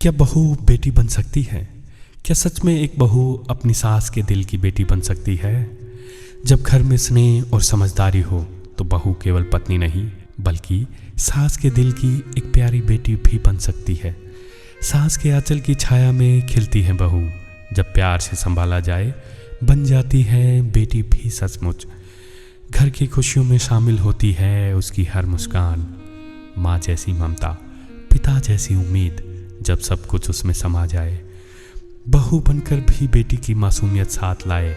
क्या बहू बेटी बन सकती है? क्या सच में एक बहू अपनी सास के दिल की बेटी बन सकती है? जब घर में स्नेह और समझदारी हो तो बहू केवल पत्नी नहीं बल्कि सास के दिल की एक प्यारी बेटी भी बन सकती है। सास के आंचल की छाया में खिलती है बहू, जब प्यार से संभाला जाए बन जाती है बेटी भी सचमुच। घर की खुशियों में शामिल होती है उसकी हर मुस्कान, माँ जैसी ममता, पिता जैसी उम्मीद, जब सब कुछ उसमें समा जाए। बहू बनकर भी बेटी की मासूमियत साथ लाए,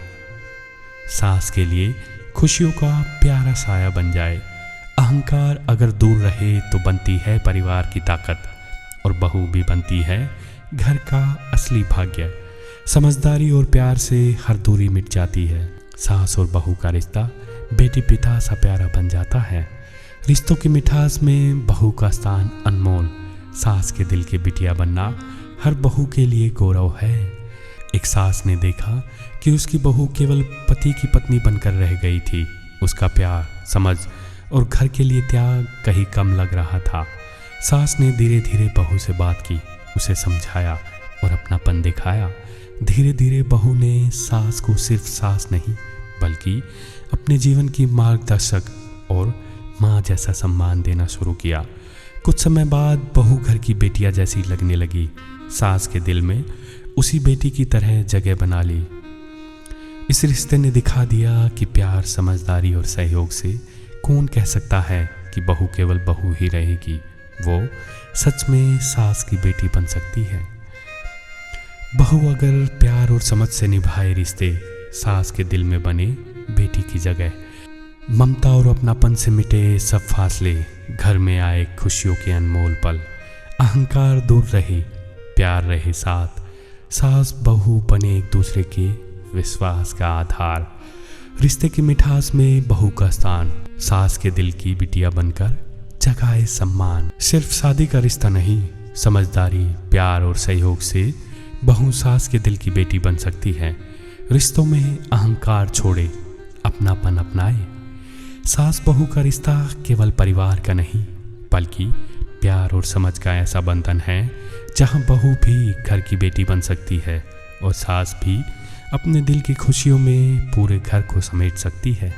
सास के लिए खुशियों का प्यारा साया बन जाए। अहंकार अगर दूर रहे तो बनती है परिवार की ताकत, और बहू भी बनती है घर का असली भाग्य। समझदारी और प्यार से हर दूरी मिट जाती है। सास और बहू का रिश्ता बेटी पिता सा प्यारा बन जाता है। रिश्तों की मिठास में बहू का स्थान अनमोल। सास के दिल की बिटिया बनना हर बहू के लिए गौरव है। एक सास ने देखा कि उसकी बहू केवल पति की पत्नी बनकर रह गई थी। उसका प्यार, समझ और घर के लिए त्याग कहीं कम लग रहा था। सास ने धीरे धीरे बहू से बात की, उसे समझाया और अपनापन दिखाया। धीरे धीरे बहू ने सास को सिर्फ सास नहीं बल्कि अपने जीवन की मार्गदर्शक और माँ जैसा सम्मान देना शुरू किया। कुछ समय बाद बहू घर की बेटिया जैसी लगने लगी। सास के दिल में उसी बेटी की तरह जगह बना ली। इस रिश्ते ने दिखा दिया कि प्यार, समझदारी और सहयोग से कौन कह सकता है कि बहू केवल बहू ही रहेगी। वो सच में सास की बेटी बन सकती है। बहू अगर प्यार और समझ से निभाए रिश्ते, सास के दिल में बने बेटी की जगह। ममता और अपनापन से मिटे सब फासले, घर में आए खुशियों के अनमोल पल। अहंकार दूर रहे, प्यार रहे साथ। सास बहू बने एक दूसरे के विश्वास का आधार। रिश्ते की मिठास में बहू का स्थान, सास के दिल की बिटिया बनकर जगाए सम्मान। सिर्फ शादी का रिश्ता नहीं, समझदारी, प्यार और सहयोग से बहू सास के दिल की बेटी बन सकती है। रिश्तों में अहंकार छोड़े, अपनापन अपनाए। सास बहू का रिश्ता केवल परिवार का नहीं बल्कि प्यार और समझ का ऐसा बंधन है जहां बहू भी घर की बेटी बन सकती है और सास भी अपने दिल की खुशियों में पूरे घर को समेट सकती है।